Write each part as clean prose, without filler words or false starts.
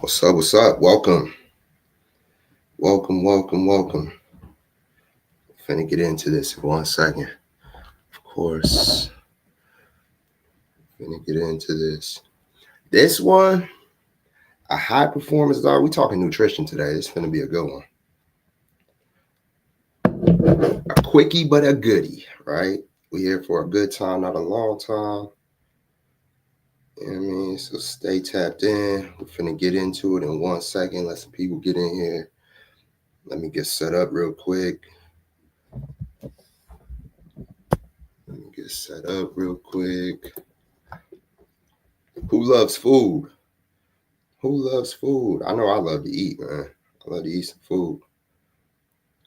What's up? What's up? Welcome. Welcome. Finna get into this in 1 second. Of course. Finna get into this. This one, a high performance dog. We talking nutrition today. This finna be a good one. A quickie, but a goodie, right? We here for a good time, not a long time. You know what I mean? So stay tapped in. We're finna get into it in 1 second. Let some people get in here. Let me get set up real quick. Who loves food? Who loves food? I know I love to eat, man. I love to eat some food.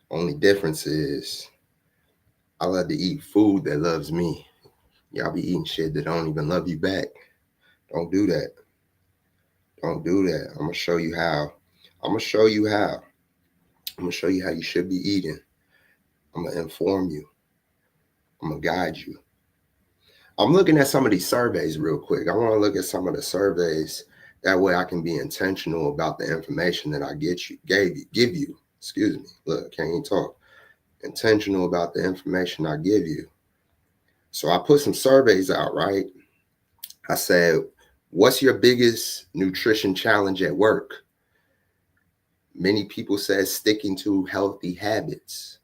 Only difference is I love to eat food that loves me. Y'all be eating shit that don't even love you back. Don't do that. Don't do that. I'm gonna show you how. I'm gonna show you how. I'm gonna show you how you should be eating. I'm gonna inform you. I'm gonna guide you. I'm looking at some of these surveys real quick. I want to look at some of the surveys. That way I can be intentional about the information that I give you. Excuse me. Look, I can't even talk. Intentional about the information I give you. So I put some surveys out, right? I said, what's your biggest nutrition challenge at work? Many people said sticking to healthy habits.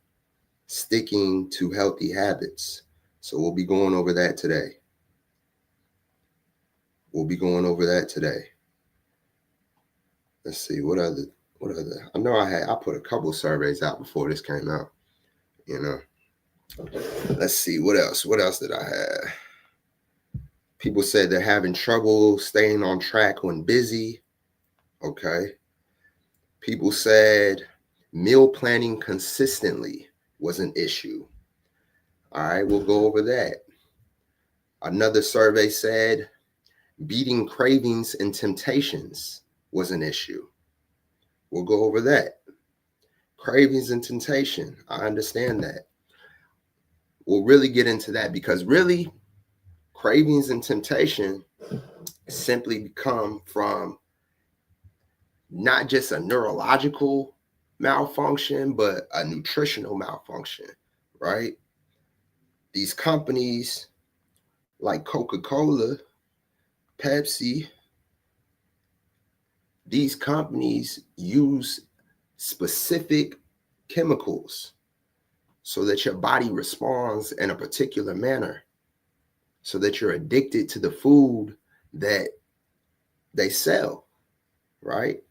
Sticking to healthy habits. So we'll be going over that today. Let's see, what other, I know I put a couple of surveys out before this came out, you know. Let's see, what else did I have? People said they're having trouble staying on track when busy. Okay. People said meal planning consistently was an issue. All right, we'll go over that. Another survey said beating cravings and temptations was an issue. We'll go over that. Cravings and temptation, I understand that. We'll really get into that because really, cravings and temptation simply come from not just a neurological malfunction, but a nutritional malfunction, right? These companies like Coca-Cola, Pepsi, these companies use specific chemicals so that your body responds in a particular manner, so that you're addicted to the food that they sell, right?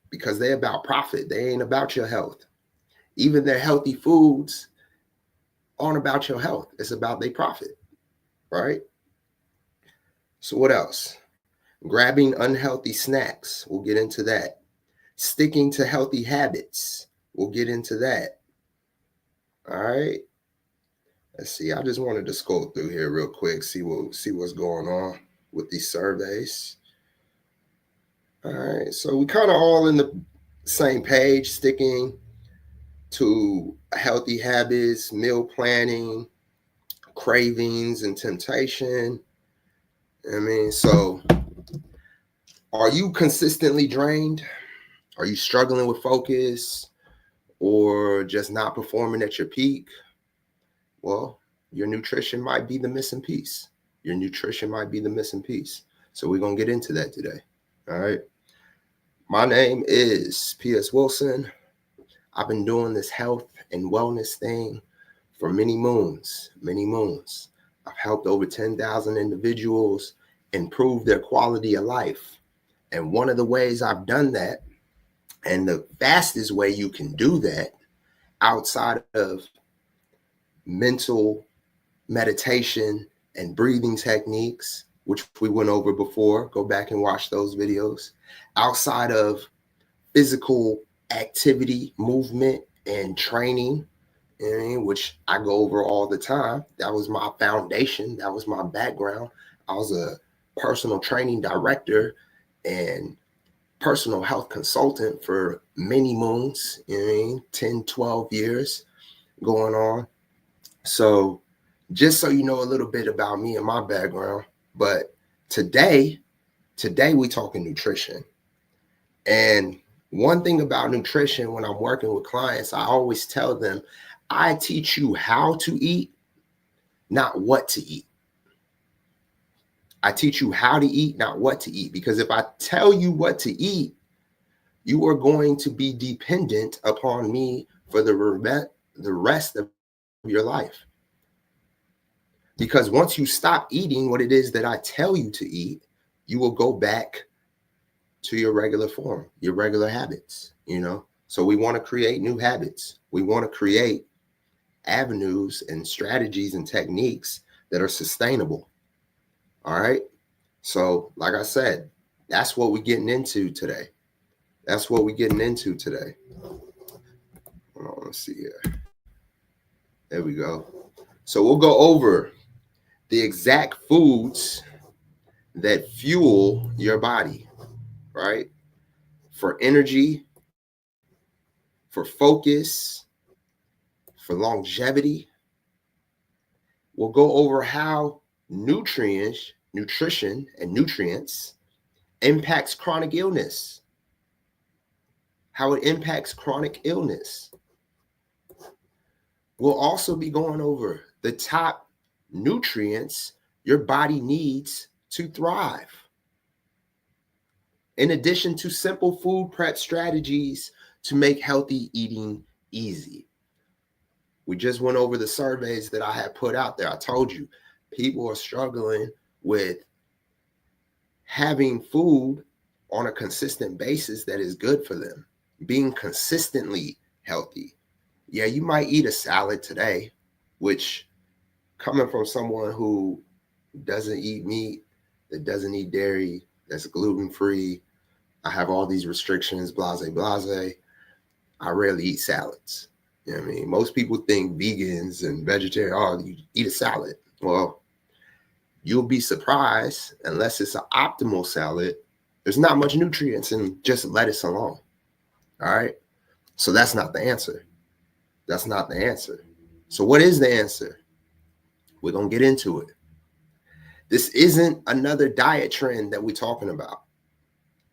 Because they're about profit. They ain't about your health. Even their healthy foods aren't about your health. It's about their profit, right? So what else? Grabbing unhealthy snacks. We'll get into that. Sticking to healthy habits. We'll get into that. All right. Let's see. I just wanted to scroll through here real quick, see what's going on with these surveys. All right. So we kind of all in the same page, sticking to healthy habits, meal planning, cravings, and temptation. I mean, so are you consistently drained? Are you struggling with focus or just not performing at your peak? Well, your nutrition might be the missing piece. So we're going to get into that today. All right. My name is P.S. Wilson. I've been doing this health and wellness thing for many moons. I've helped over 10,000 individuals improve their quality of life. And one of the ways I've done that, and the fastest way you can do that outside of mental meditation and breathing techniques, which we went over before, go back and watch those videos, outside of physical activity, movement, and training, which I go over all the time. That was my foundation. That was my background. I was a personal training director and personal health consultant for many moons, 10, 12 years going on. So just so you know a little bit about me and my background. But today we talking nutrition. And one thing about nutrition, when I'm working with clients, I always tell them, I teach you how to eat, not what to eat. I teach you how to eat, not what to eat. Because if I tell you what to eat, you are going to be dependent upon me for the rest of your life. Because once you stop eating what it is that I tell you to eat, you will go back to your regular form, your regular habits, you know? So we want to create new habits. We want to create avenues and strategies and techniques that are sustainable. All right. So, like I said, that's what we're getting into today. That's what we're getting into today. Hold on, let's see here. There we go. So we'll go over the exact foods that fuel your body, right? For energy, for focus, for longevity. We'll go over how nutrition, and nutrients impacts chronic illness, how it impacts chronic illness. We'll also be going over the top nutrients your body needs to thrive. In addition to simple food prep strategies to make healthy eating easy. We just went over the surveys that I had put out there. I told you, people are struggling with having food on a consistent basis that is good for them, being consistently healthy. Yeah, you might eat a salad today, which, coming from someone who doesn't eat meat, that doesn't eat dairy, that's gluten-free, I have all these restrictions, blase, blase. I rarely eat salads. You know what I mean? Most people think vegans and vegetarian, oh, you eat a salad. Well, you'll be surprised, unless it's an optimal salad, there's not much nutrients in just lettuce alone. All right? So that's not the answer. That's not the answer. So what is the answer? We're going to get into it. This isn't another diet trend that we're talking about.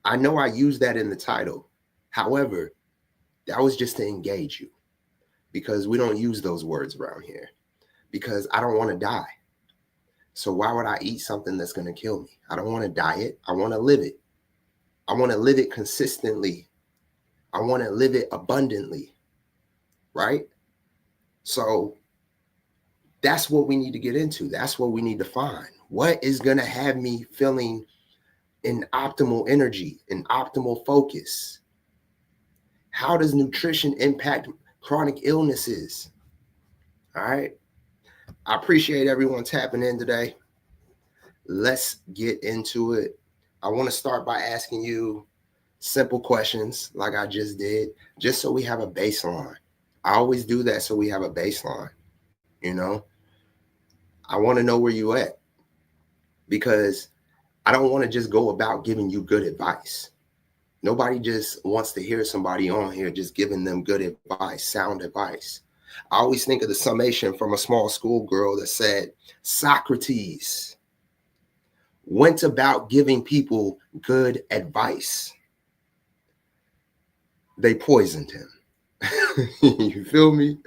I know I used that in the title. However, that was just to engage you, because we don't use those words around here, because I don't want to die. So why would I eat something that's going to kill me? I don't want to diet. I want to live it. I want to live it consistently. I want to live it abundantly, right? So that's what we need to get into. That's what we need to find. What is going to have me feeling in optimal energy, in optimal focus? How does nutrition impact chronic illnesses? All right. I appreciate everyone tapping in today. Let's get into it. I want to start by asking you simple questions like I just did, just so we have a baseline. I always do that so we have a baseline, you know? I want to know where you at, because I don't want to just go about giving you good advice. Nobody just wants to hear somebody on here just giving them good advice, sound advice. I always think of the summation from a small school girl that said, Socrates went about giving people good advice. They poisoned him. You feel me?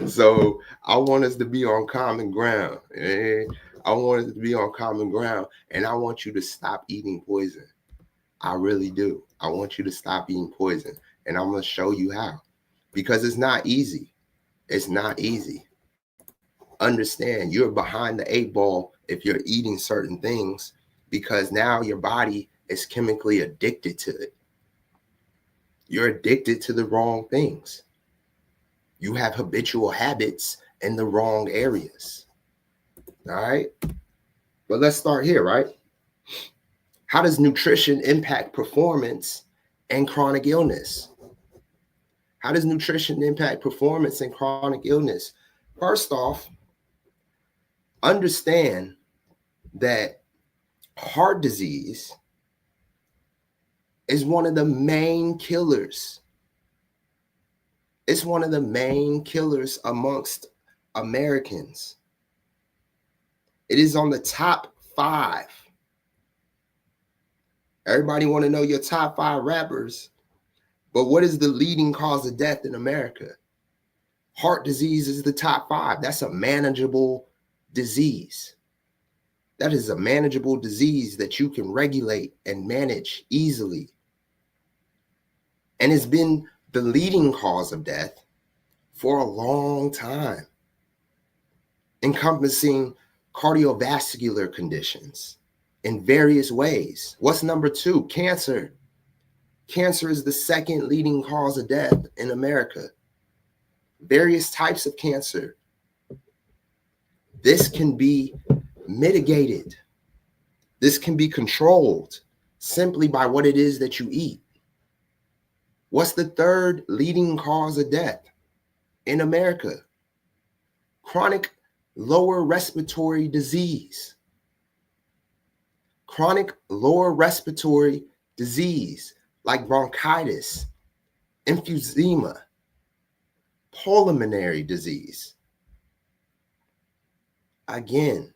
So I want us to be on common ground. I want us to be on common ground, and I want you to stop eating poison. I really do. I want you to stop eating poison, and I'm going to show you how, because it's not easy. It's not easy. Understand, you're behind the eight ball if you're eating certain things, because now your body is chemically addicted to it. You're addicted to the wrong things. You have habitual habits in the wrong areas. All right. But let's start here, right? How does nutrition impact performance and chronic illness? How does nutrition impact performance and chronic illness? First off, understand that heart disease is one of the main killers. It's one of the main killers amongst Americans. It is on the top 5 Everybody want to know your top 5 rappers. But what is the leading cause of death in America? Heart disease is the top 5. That's a manageable disease. That is a manageable disease that you can regulate and manage easily. And it's been the leading cause of death for a long time, encompassing cardiovascular conditions in various ways. What's number 2? Cancer. Cancer is the second leading cause of death in America. Various types of cancer. This can be mitigated. This can be controlled simply by what it is that you eat. What's the third leading cause of death in America? Chronic lower respiratory disease. Chronic lower respiratory disease like bronchitis, emphysema, pulmonary disease. Again,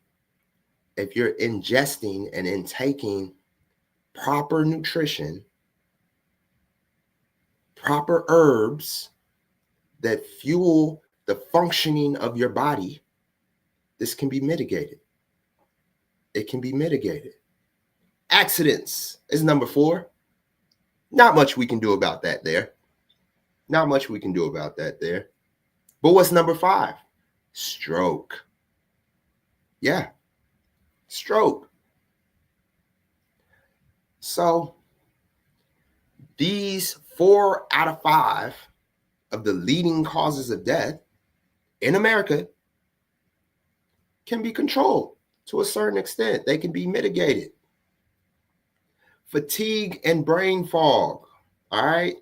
if you're ingesting and intaking proper nutrition, proper herbs that fuel the functioning of your body, this can be mitigated. It can be mitigated. Accidents is number 4. Not much we can do about that there. Not much we can do about that there. But what's number 5? Stroke. Yeah, stroke. So these 4 out of 5 of the leading causes of death in America can be controlled to a certain extent. They can be mitigated. Fatigue and brain fog. All right.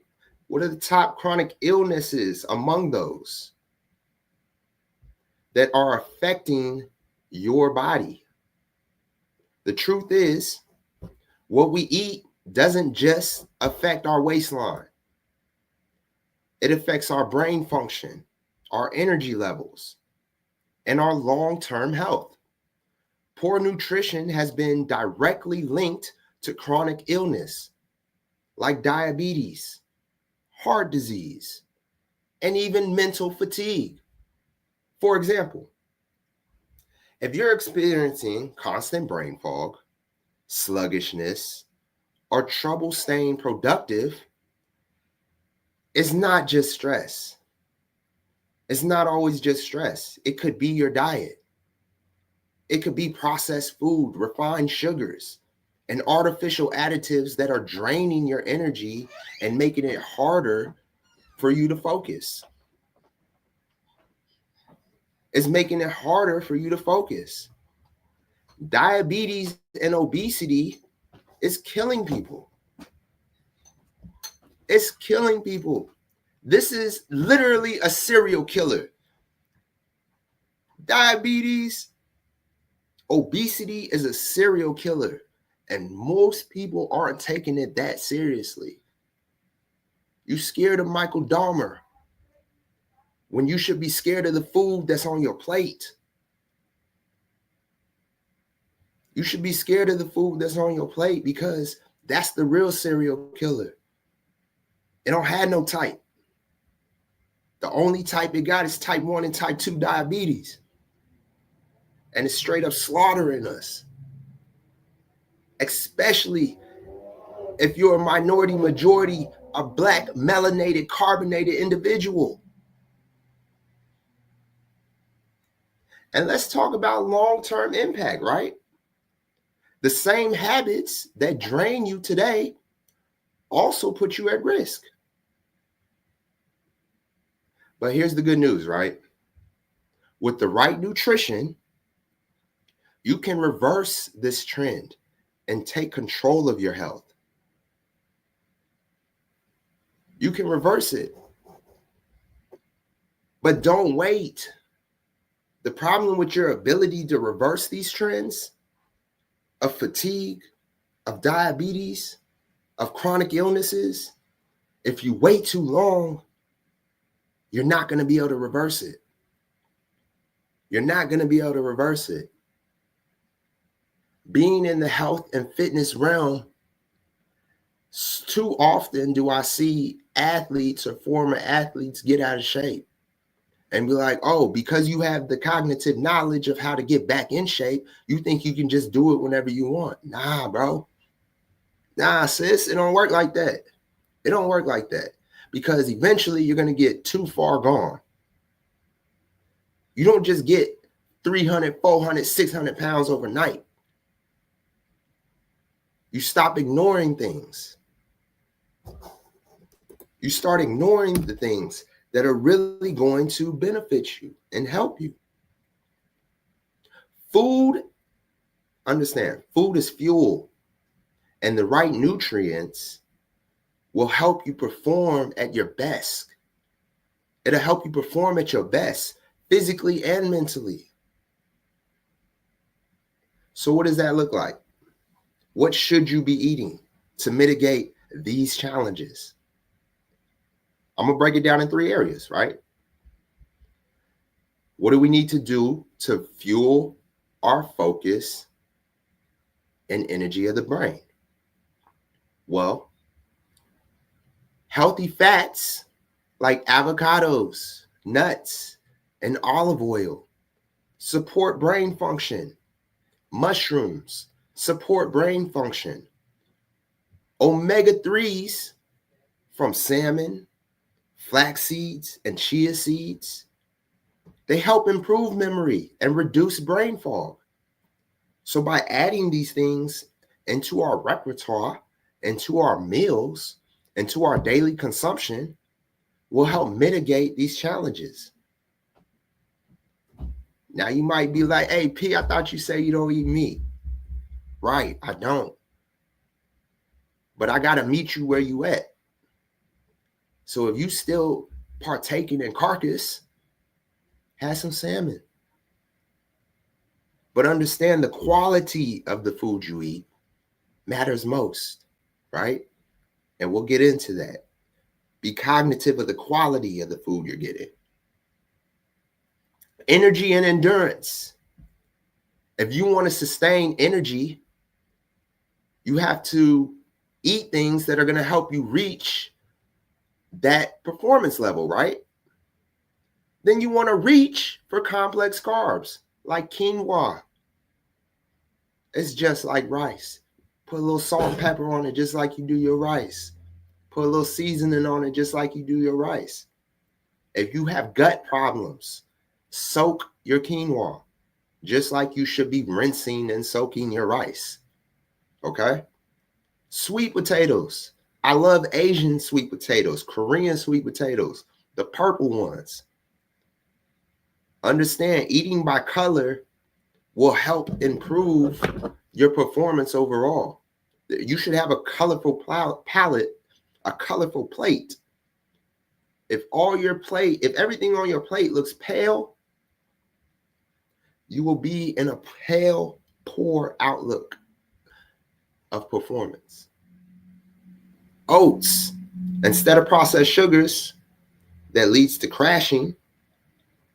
What are the top chronic illnesses among those that are affecting your body? The truth is, what we eat doesn't just affect our waistline. It affects our brain function, our energy levels, and our long-term health. Poor nutrition has been directly linked to chronic illness like diabetes, heart disease, and even mental fatigue. For example, if you're experiencing constant brain fog, sluggishness, or trouble staying productive, it's not just stress. It's not always just stress. It could be your diet. It could be processed food, refined sugars, and artificial additives that are draining your energy and making it harder for you to focus. It's making it harder for you to focus. Diabetes and obesity is killing people. It's killing people. This is literally a serial killer. Diabetes, obesity is a serial killer, and most people aren't taking it that seriously. You scared of Michael Dahmer when you should be scared of the food that's on your plate. You should be scared of the food that's on your plate because that's the real serial killer. It don't have no type. The only type it got is type 1 and type 2 diabetes. And it's straight up slaughtering us. Especially if you're a minority, majority, a Black, melanated, carbonated individual. And let's talk about long-term impact, right? The same habits that drain you today also put you at risk. But here's the good news, right? With the right nutrition, you can reverse this trend and take control of your health. You can reverse it. But don't wait. The problem with your ability to reverse these trends of fatigue, of diabetes, of chronic illnesses, if you wait too long, you're not going to be able to reverse it. You're not going to be able to reverse it. Being in the health and fitness realm Too often do I see athletes or former athletes get out of shape and be like, oh, because you have the cognitive knowledge of how to get back in shape, you think you can just do it whenever you want. Nah, bro. Nah, sis, it don't work like that. It don't work like that, because eventually you're going to get too far gone. You don't just get 300, 400, 600 pounds overnight. You stop ignoring things. You start ignoring the things that are really going to benefit you and help you. Food, understand, food is fuel, and the right nutrients will help you perform at your best. It'll help you perform at your best, physically and mentally. So what does that look like? What should you be eating to mitigate these challenges? I'm going to break it down in 3 areas, right? What do we need to do to fuel our focus and energy of the brain? Well, healthy fats like avocados, nuts, and olive oil support brain function. Mushrooms support brain function. Omega-3s from salmon, flax seeds, and chia seeds, they help improve memory and reduce brain fog. So by adding these things into our repertoire, into our meals, into our daily consumption, will help mitigate these challenges. Now you might be like, hey, P, I thought you said you don't eat meat. Right, I don't. But I got to meet you where you at. So if you still partaking in carcass, have some salmon. But understand the quality of the food you eat matters most, right? And we'll get into that. Be cognitive of the quality of the food you're getting. Energy and endurance. If you want to sustain energy, you have to eat things that are going to help you reach that performance level, right? Then you want to reach for complex carbs like quinoa. It's just like rice. Put a little salt and pepper on it just like you do your rice. Put a little seasoning on it just like you do your rice. If you have gut problems, soak your quinoa just like you should be rinsing and soaking your rice. Okay? Sweet potatoes. I love Asian sweet potatoes, Korean sweet potatoes, the purple ones. Understand, eating by color will help improve your performance overall. You should have a colorful palette, a colorful plate. If everything on your plate looks pale, you will be in a pale, poor outlook of performance. Oats, instead of processed sugars that leads to crashing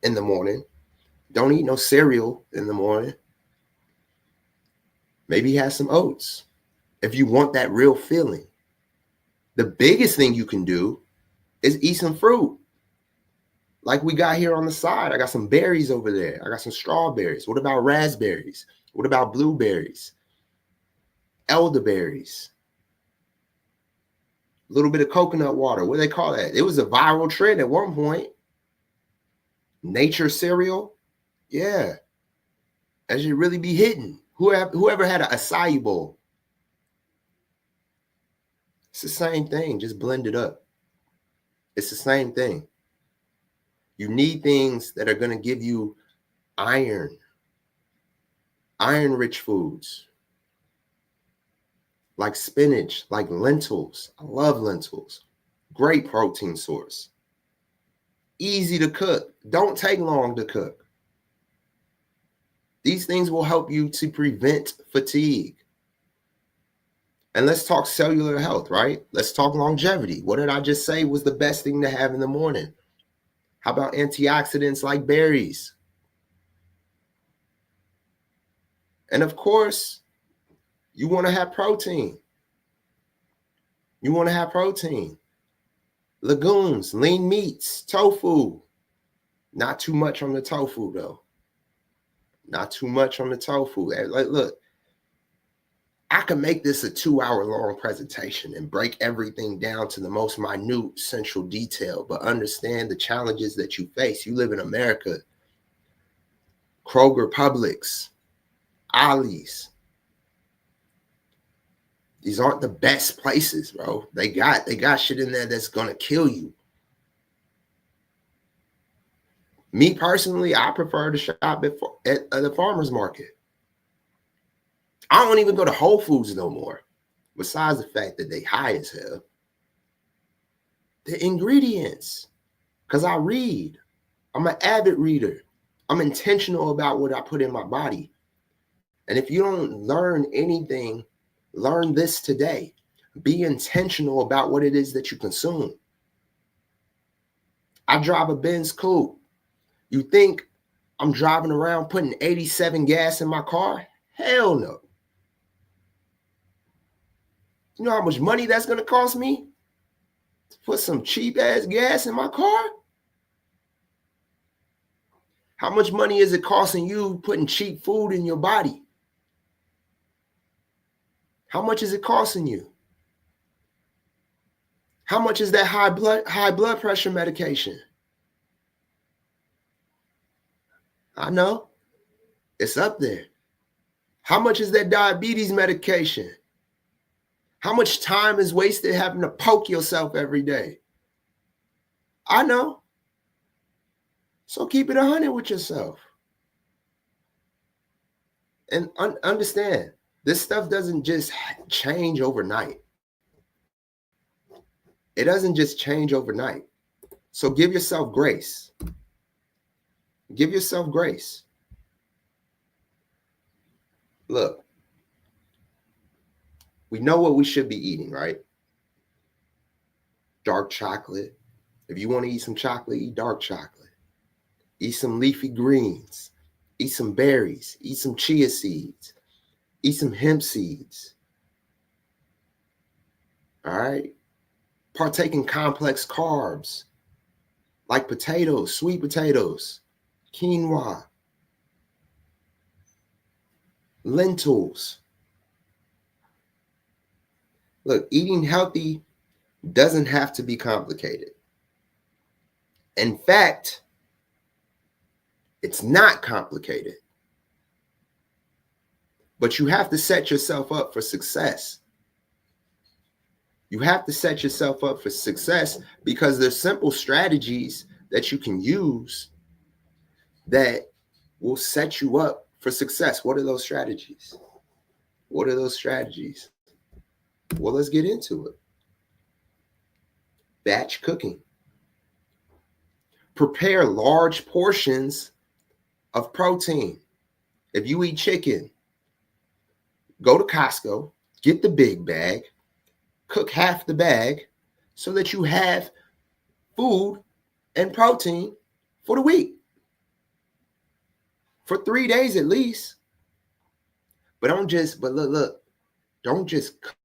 in the morning, don't eat no cereal in the morning. Maybe have some oats if you want that real feeling. The biggest thing you can do is eat some fruit. Like we got here on the side. I got some berries over there. I got some strawberries. What about raspberries? What about blueberries? Elderberries? A little bit of coconut water. What do they call that? It was a viral trend at one point. Nature cereal. Yeah. That should really be hidden. Whoever had an acai bowl. It's the same thing, just blend it up. It's the same thing. You need things that are going to give you iron rich foods like spinach, like lentils. I love lentils. Great protein source. Easy to cook. Don't take long to cook. These things will help you to prevent fatigue. And let's talk cellular health, right? Let's talk longevity. What did I just say was the best thing to have in the morning? How about antioxidants like berries? And of course, you want to have protein. You want to have protein. Legumes, lean meats, tofu. Not too much on the tofu, though. Not too much on the tofu. Like, look, I can make this a 2-hour long presentation and break everything down to the most minute central detail, but understand the challenges that you face. You live in America. Kroger, Publix, Ollie's. These aren't the best places, bro. They got shit in there that's gonna kill you. Me personally, I prefer to shop at the farmer's market. I don't even go to Whole Foods no more. Besides the fact that they high as hell. The ingredients. Because I read. I'm an avid reader. I'm intentional about what I put in my body. And if you don't learn anything, learn this today. Be intentional about what it is that you consume. I drive a Benz coupe. You think I'm driving around putting 87 gas in my car? Hell no. You know how much money that's going to cost me to put some cheap ass gas in my car? How much money is it costing you putting cheap food in your body? How much is it costing you? How much is that high blood pressure medication? I know. It's up there. How much is that diabetes medication? How much time is wasted having to poke yourself every day? I know. So keep it 100 with yourself. And understand, this stuff doesn't just change overnight. It doesn't just change overnight. So give yourself grace. Give yourself grace. Look, we know what we should be eating, right? Dark chocolate. If you want to eat some chocolate, eat dark chocolate. Eat some leafy greens. Eat some berries. Eat some chia seeds. Eat some hemp seeds. All right? Partake in complex carbs like potatoes, sweet potatoes, quinoa, lentils. Look, eating healthy doesn't have to be complicated. In fact, it's not complicated. But you have to set yourself up for success. You have to set yourself up for success because there's simple strategies that you can use that will set you up for success. What are those strategies? What are those strategies? Well, let's get into it. Batch cooking. Prepare large portions of protein. If you eat chicken, go to Costco, get the big bag, cook half the bag so that you have food and protein for the week. For 3 days at least. But don't just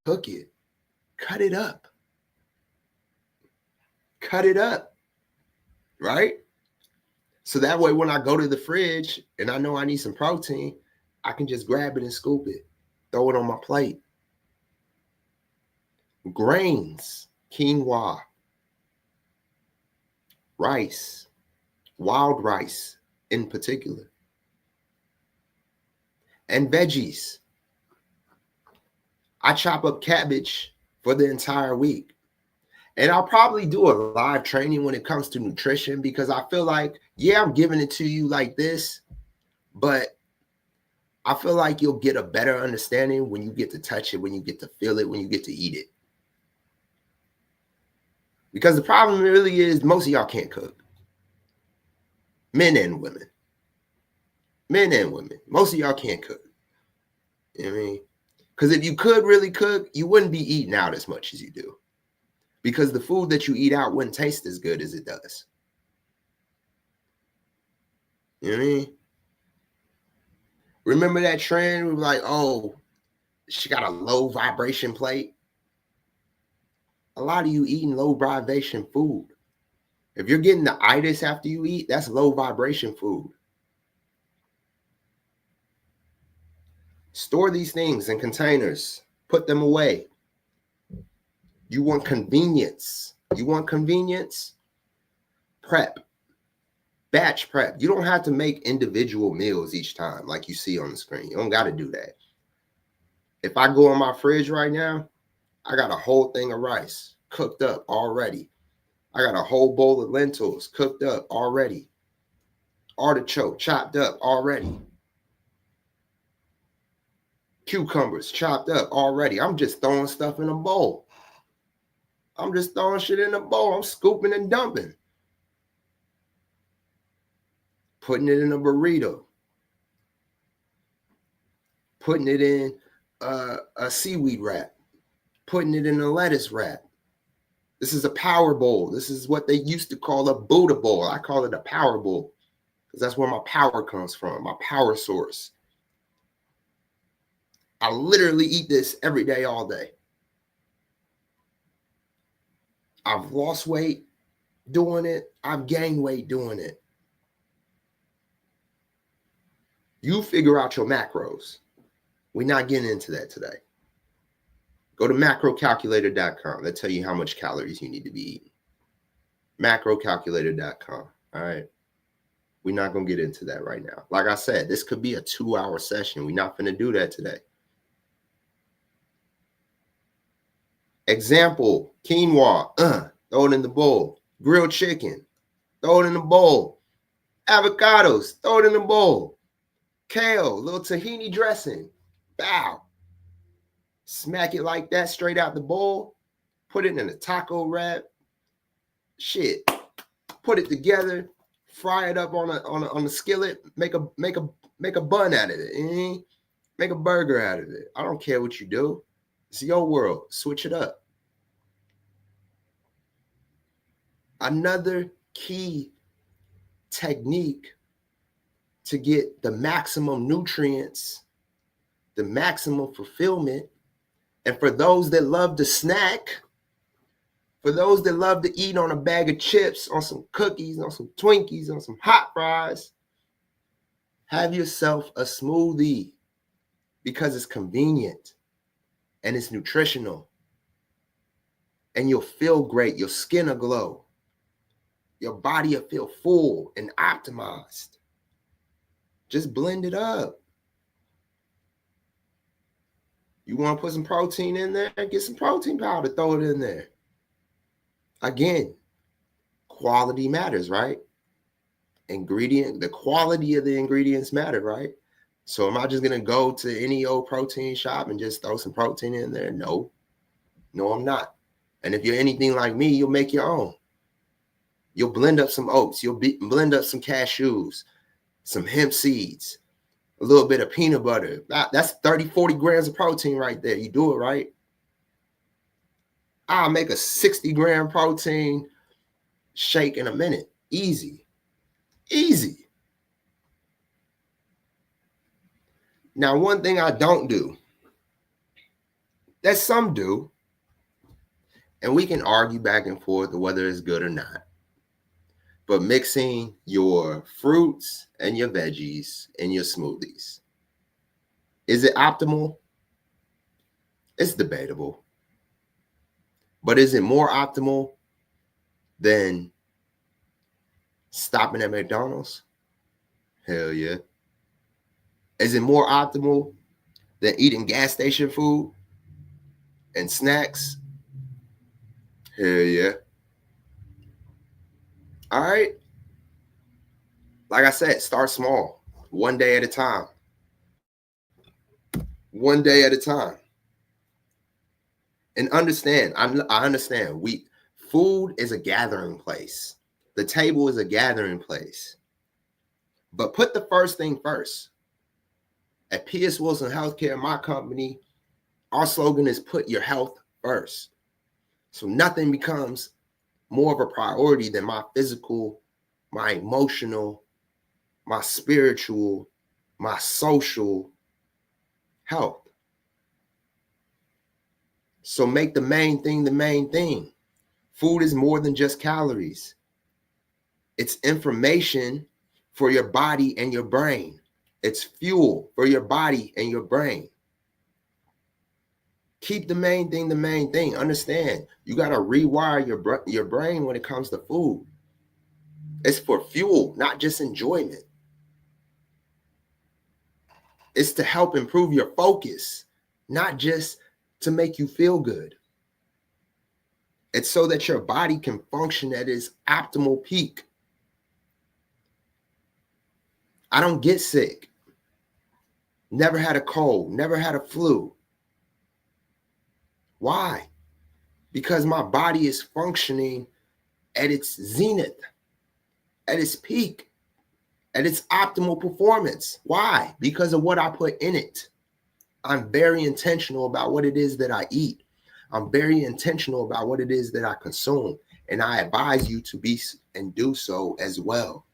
cook it. Cut it up. Cut it up. Right? So that way when I go to the fridge and I know I need some protein, I can just grab it and scoop it. Throw it on my plate. Grains, quinoa, rice, wild rice in particular, and veggies. I chop up cabbage for the entire week. And I'll probably do a live training when it comes to nutrition because I feel like, yeah, I'm giving it to you like this, but I feel like you'll get a better understanding when you get to touch it, when you get to feel it, when you get to eat it. Because the problem really is most of y'all can't cook. Men and women. Men and women. Most of y'all can't cook. You know what I mean? Because if you could really cook, you wouldn't be eating out as much as you do. Because the food that you eat out wouldn't taste as good as it does. You know what I mean? Remember that trend? We were like, oh, she got a low vibration plate. A lot of you eating low vibration food. If you're getting the itis after you eat, that's low vibration food. Store these things in containers. Put them away. You want convenience. You want convenience? Prep. Batch prep. You don't have to make individual meals each time like you see on the screen. You don't got to do that. If I go in my fridge right now, I got a whole thing of rice cooked up already. I got a whole bowl of lentils cooked up already. Artichoke chopped up already. Cucumbers chopped up already. I'm just throwing stuff in a bowl. I'm just throwing shit in a bowl. I'm scooping and dumping. Putting it in a burrito. Putting it in a seaweed wrap. Putting it in a lettuce wrap. This is a power bowl. This is what they used to call a Buddha bowl. I call it a power bowl because that's where my power comes from, my power source. I literally eat this every day, all day. I've lost weight doing it. I've gained weight doing it. You figure out your macros. We're not getting into that today. Go to macrocalculator.com. They'll tell you how much calories you need to be eating. Macrocalculator.com. All right. We're not going to get into that right now. Like I said, this could be a 2-hour session. We're not going to do that today. Example, quinoa, throw it in the bowl. Grilled chicken, throw it in the bowl. Avocados, throw it in the bowl. Kale, little tahini dressing, bow. Smack it like that straight out the bowl. Put it in a taco wrap. Shit, put it together. Fry it up on a skillet. Make a bun out of it. Make a burger out of it. I don't care what you do. It's your world. Switch it up. Another key technique to get the maximum nutrients, the maximum fulfillment, and for those that love to snack, for those that love to eat on a bag of chips, on some cookies, on some Twinkies, on some hot fries, have yourself a smoothie because it's convenient and it's nutritional. And you'll feel great. Your skin will glow. Your body will feel full and optimized. Just blend it up. You want to put some protein in there? Get some protein powder, throw it in there. Again, quality matters, right? The quality of the ingredients matter, right? So am I just going to go to any old protein shop and just throw some protein in there? No, I'm not. And if you're anything like me, you'll make your own. You'll blend up some oats. You'll blend up some cashews, some hemp seeds, a little bit of peanut butter. That's 30, 40 grams of protein right there. You do it right. I'll make a 60-gram protein shake in a minute. Easy. Now, one thing I don't do, that some do, and we can argue back and forth whether it's good or not, but mixing your fruits and your veggies in your smoothies. Is it optimal? It's debatable. But is it more optimal than stopping at McDonald's? Hell yeah. Is it more optimal than eating gas station food and snacks? Hell yeah. All right. Like I said, start small, one day at a time. One day at a time. And understand, I understand, food is a gathering place. The table is a gathering place. But put the first thing first. At P.S. Wilson Healthcare, my company, our slogan is put your health first. So nothing becomes more of a priority than my physical, my emotional, my spiritual, my social health. So make the main thing the main thing. Food is more than just calories. It's information for your body and your brain. It's fuel for your body and your brain. Keep the main thing the main thing. Understand, you got to rewire your brain when it comes to food. It's for fuel, not just enjoyment. It's to help improve your focus, not just to make you feel good. It's so that your body can function at its optimal peak. I don't get sick. Never had a cold, never had a flu. Why? Because my body is functioning at its zenith, at its peak, at its optimal performance. Why? Because of what I put in it. I'm very intentional about what it is that I eat. I'm very intentional about what it is that I consume. And I advise you to be and do so as well.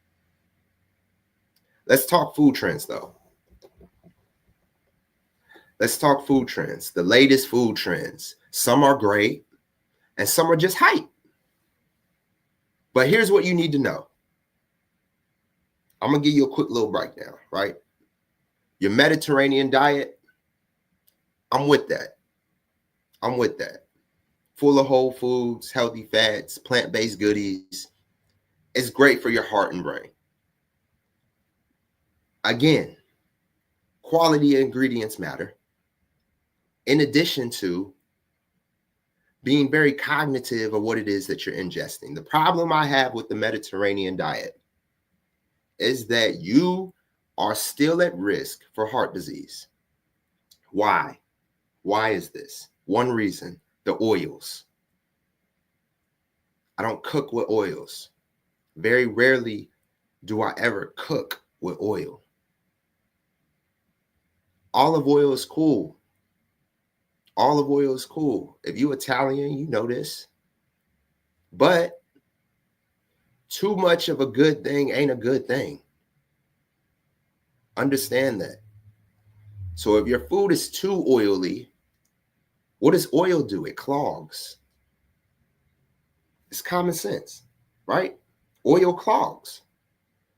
Let's talk food trends, though. Let's talk food trends, the latest food trends. Some are great and some are just hype. But here's what you need to know. I'm going to give you a quick little breakdown, right? Your Mediterranean diet, I'm with that. I'm with that. Full of whole foods, healthy fats, plant-based goodies. It's great for your heart and brain. Again, quality ingredients matter. In addition to being very cognitive of what it is that you're ingesting. The problem I have with the Mediterranean diet is that you are still at risk for heart disease. Why? Why is this? One reason, the oils. I don't cook with oils. Very rarely do I ever cook with oil. Olive oil is cool. Olive oil is cool. If you're Italian, you know this. But too much of a good thing ain't a good thing. Understand that. So if your food is too oily, what does oil do? It clogs. It's common sense, right? Oil clogs.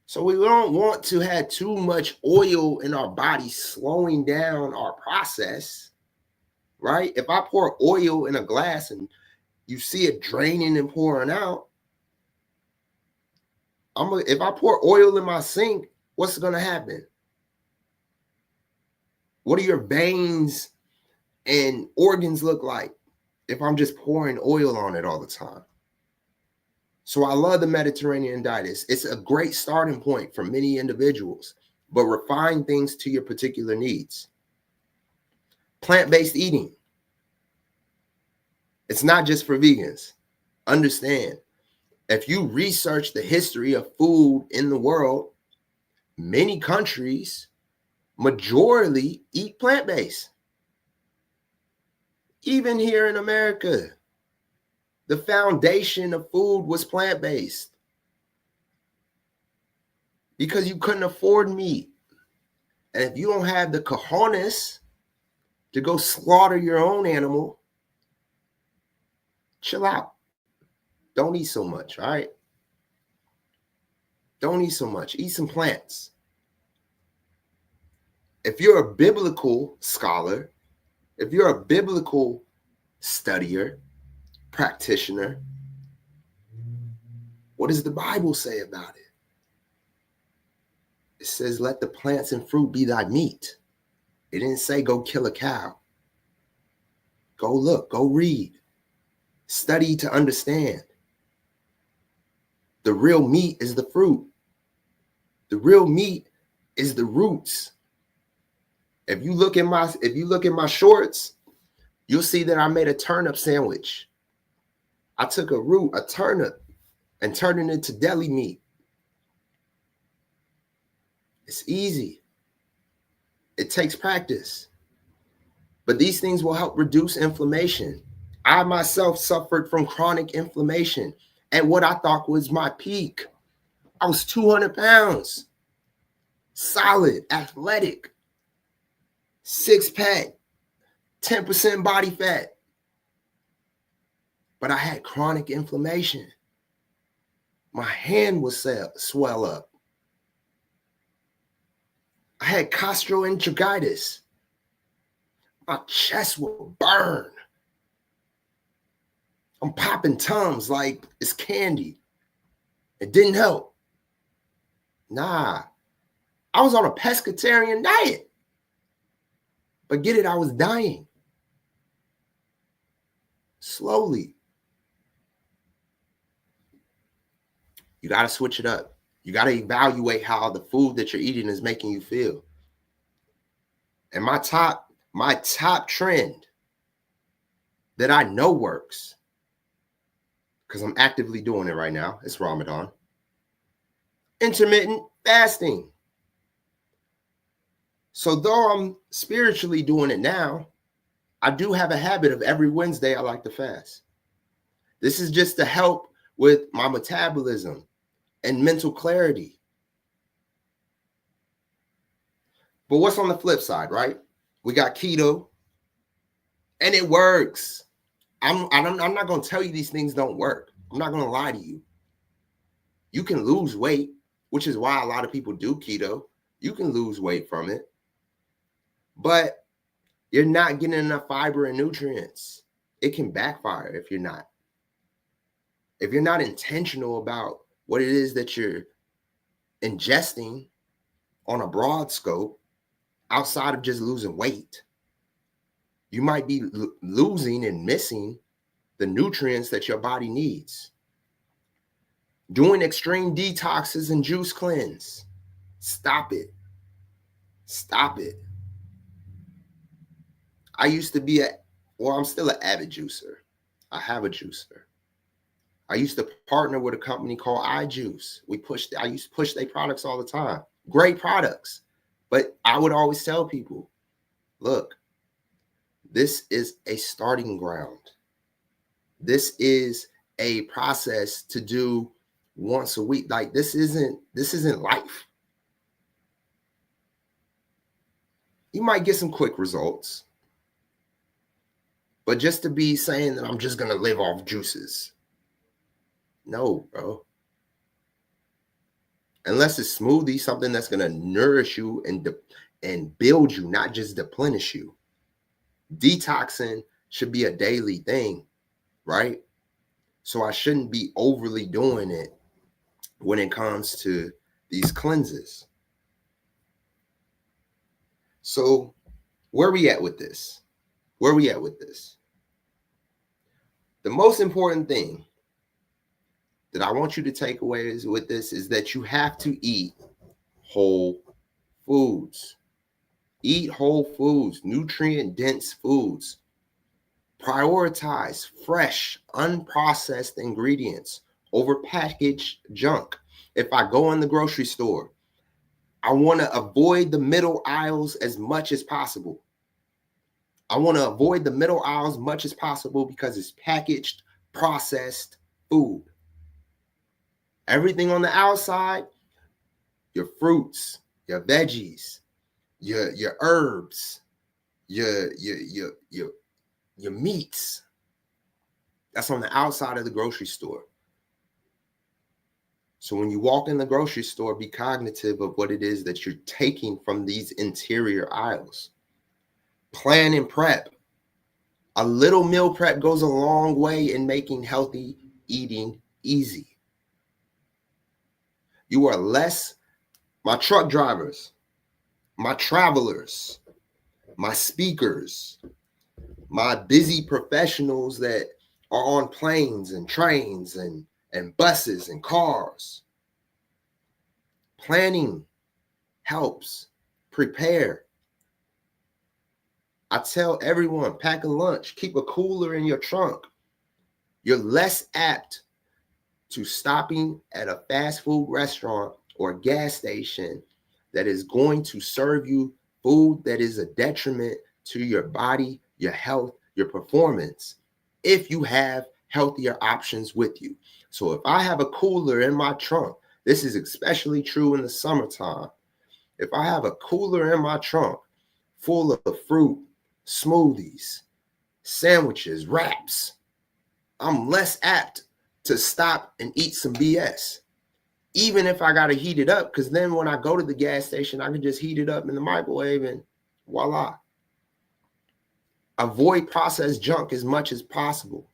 So we don't want to have too much oil in our body, slowing down our process, right? If I pour oil in a glass and you see it draining and pouring out, if I pour oil in my sink, what's going to happen? What do your veins and organs look like if I'm just pouring oil on it all the time? So I love the Mediterranean diet. It's a great starting point for many individuals, but refine things to your particular needs. Plant-based eating. It's not just for vegans. Understand, if you research the history of food in the world, many countries majorly eat plant-based. Even here in America, the foundation of food was plant-based because you couldn't afford meat. And if you don't have the cojones to go slaughter your own animal, chill out. Don't eat so much, all right? Don't eat so much. Eat some plants. If you're a biblical scholar, if you're a biblical studier, practitioner, what does the Bible say about it? It says, let the plants and fruit be thy meat. It didn't say go kill a cow. Go look, go read, study to understand. The real meat is the fruit. The real meat is the roots. If you look at my shorts, you'll see that I made a turnip sandwich. I took a turnip, and turned it into deli meat. It's easy. It takes practice. But these things will help reduce inflammation. I myself suffered from chronic inflammation at what I thought was my peak. I was 200 pounds, solid, athletic, six-pack, 10% body fat. but I had chronic inflammation. My hand would swell up. I had gastroenteritis. My chest would burn. I'm popping Tums like it's candy. It didn't help. Nah, I was on a pescatarian diet. But get it, I was dying. Slowly. You got to switch it up. You got to evaluate how the food that you're eating is making you feel. And my top trend that I know works, because I'm actively doing it right now, it's Ramadan. Intermittent fasting. So though I'm spiritually doing it now, I do have a habit of every Wednesday I like to fast. This is just to help with my metabolism and mental clarity. But what's on the flip side, right? We got keto, and it works. I'm not going to tell you these things don't work. I'm not going to lie to you. You can lose weight, which is why a lot of people do keto. You can lose weight from it, but you're not getting enough fiber and nutrients. It can backfire if you're not. If you're not intentional about what it is that you're ingesting on a broad scope, outside of just losing weight, you might be losing and missing the nutrients that your body needs. Doing extreme detoxes and juice cleanse. Stop it. Stop it. I used to be I'm still an avid juicer. I have a juicer. I used to partner with a company called iJuice. I used to push their products all the time. Great products. But I would always tell people, look, this is a starting ground. This is a process to do once a week. Like this isn't life. You might get some quick results, but just to be saying that I'm just going to live off juices. No, bro. Unless it's smoothie, something that's going to nourish you and build you, not just deplenish you. Detoxing should be a daily thing, right? So I shouldn't be overly doing it when it comes to these cleanses. So where are we at with this? The most important thing that I want you to take away with this is that you have to eat whole foods. Eat whole foods, nutrient-dense foods. Prioritize fresh, unprocessed ingredients over packaged junk. If I go in the grocery store, I want to avoid the middle aisles as much as possible. Because it's packaged, processed food. Everything on the outside, your fruits, your veggies, your herbs, your meats. That's on the outside of the grocery store. So when you walk in the grocery store, be cognitive of what it is that you're taking from these interior aisles. Plan and prep. A little meal prep goes a long way in making healthy eating easy. You are less, my truck drivers, my travelers, my speakers, my busy professionals that are on planes and trains and buses and cars. Planning helps. Prepare. I tell everyone, pack a lunch, keep a cooler in your trunk. You're less apt to stopping at a fast food restaurant or gas station that is going to serve you food that is a detriment to your body, your health, your performance, if you have healthier options with you. So if I have a cooler in my trunk, this is especially true in the summertime. If I have a cooler in my trunk full of fruit, smoothies, sandwiches, wraps, I'm less apt to stop and eat some BS. Even if I got to heat it up, because then when I go to the gas station, I can just heat it up in the microwave and voila. Avoid processed junk as much as possible.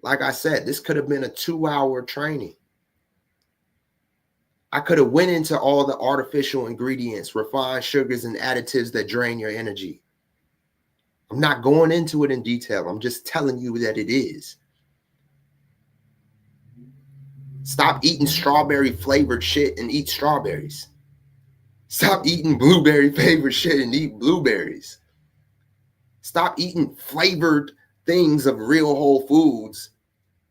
Like I said, this could have been a 2-hour training. I could have went into all the artificial ingredients, refined sugars and additives that drain your energy. I'm not going into it in detail. I'm just telling you that it is. Stop eating strawberry flavored shit and eat strawberries. Stop eating blueberry flavored shit and eat blueberries. Stop eating flavored things of real whole foods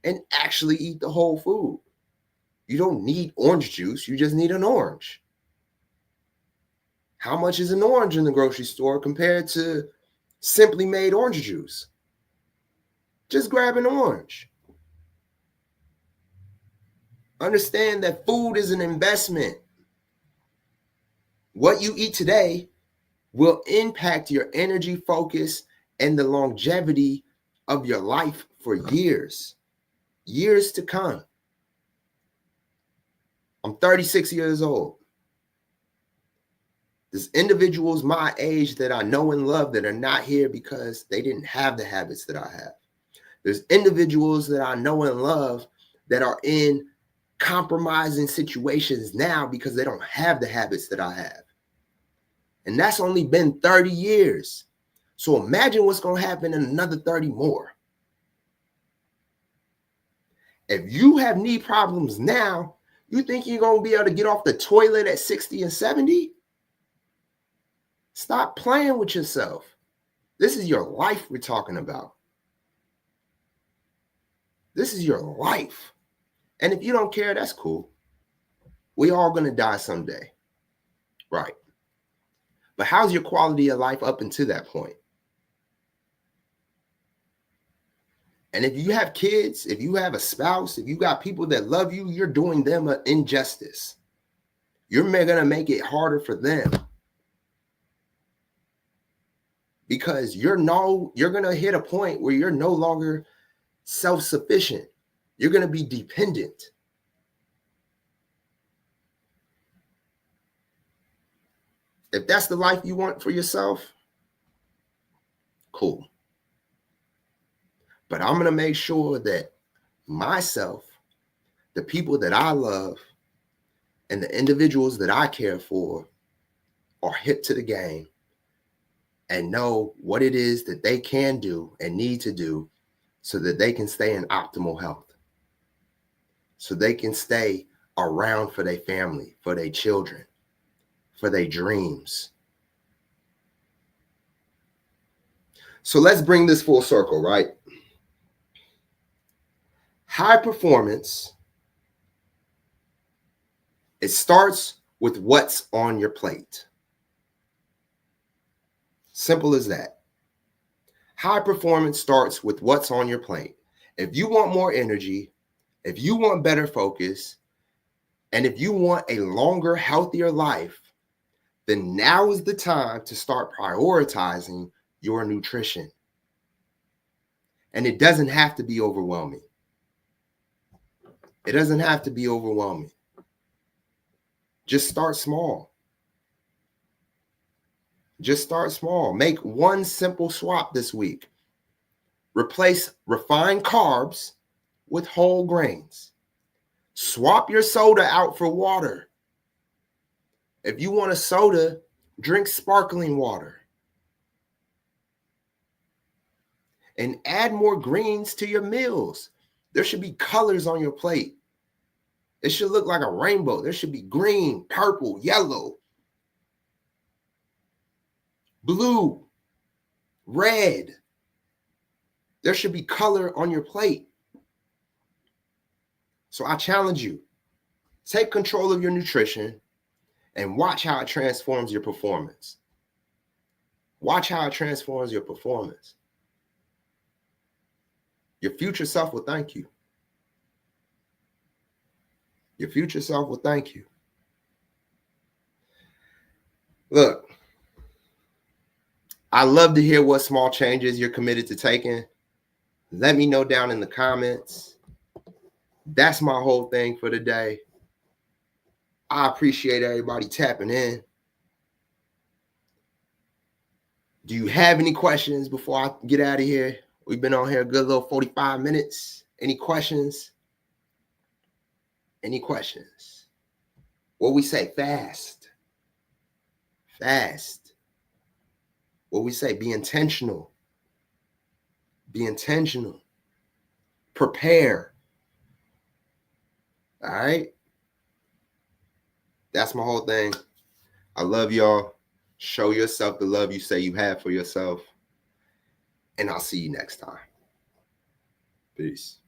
and actually eat the whole food. You don't need orange juice. You just need an orange. How much is an orange in the grocery store compared to simply made orange juice? Just grab an orange. Understand that food is an investment. What you eat today will impact your energy, focus, and the longevity of your life for years to come. I'm 36 years old. There's individuals my age that I know and love that are not here because they didn't have the habits that I have. There's individuals that I know and love that are in compromising situations now because they don't have the habits that I have. And that's only been 30 years. So imagine what's going to happen in another 30 more. If you have knee problems now, you think you're going to be able to get off the toilet at 60 and 70? Stop playing with yourself. This is your life we're talking about. This is your life. And if you don't care, that's cool. We all going to die someday. Right. But how's your quality of life up until that point? And if you have kids, if you have a spouse, if you got people that love you, you're doing them an injustice. You're going to make it harder for them. Because you're going to hit a point where you're no longer self-sufficient. You're going to be dependent. If that's the life you want for yourself, cool. But I'm going to make sure that myself, the people that I love, and the individuals that I care for are hip to the game and know what it is that they can do and need to do so that they can stay in optimal health, so they can stay around for their family, for their children, for their dreams. So let's bring this full circle, right? High performance, it starts with what's on your plate. Simple as that. High performance starts with what's on your plate. If you want more energy, if you want better focus, and if you want a longer, healthier life, then now is the time to start prioritizing your nutrition. And it doesn't have to be overwhelming. It doesn't have to be overwhelming. Just start small. Just start small. Make one simple swap this week. Replace refined carbs with whole grains. Swap your soda out for water. If you want a soda, drink sparkling water. And add more greens to your meals. There should be colors on your plate. It should look like a rainbow. There should be green, purple, yellow, blue, red. There should be color on your plate. So I challenge you, take control of your nutrition and watch how it transforms your performance. Watch how it transforms your performance. Your future self will thank you. Your future self will thank you. Look, I love to hear what small changes you're committed to taking. Let me know down in the comments. That's my whole thing for today. I appreciate everybody tapping in. Do you have any questions before I get out of here? We've been on here a good little 45 minutes. Any questions? Any questions? What we say? Fast. Fast. What we say? Be intentional. Be intentional. Prepare. All right? That's my whole thing. I love y'all. Show yourself the love you say you have for yourself. And I'll see you next time. Peace.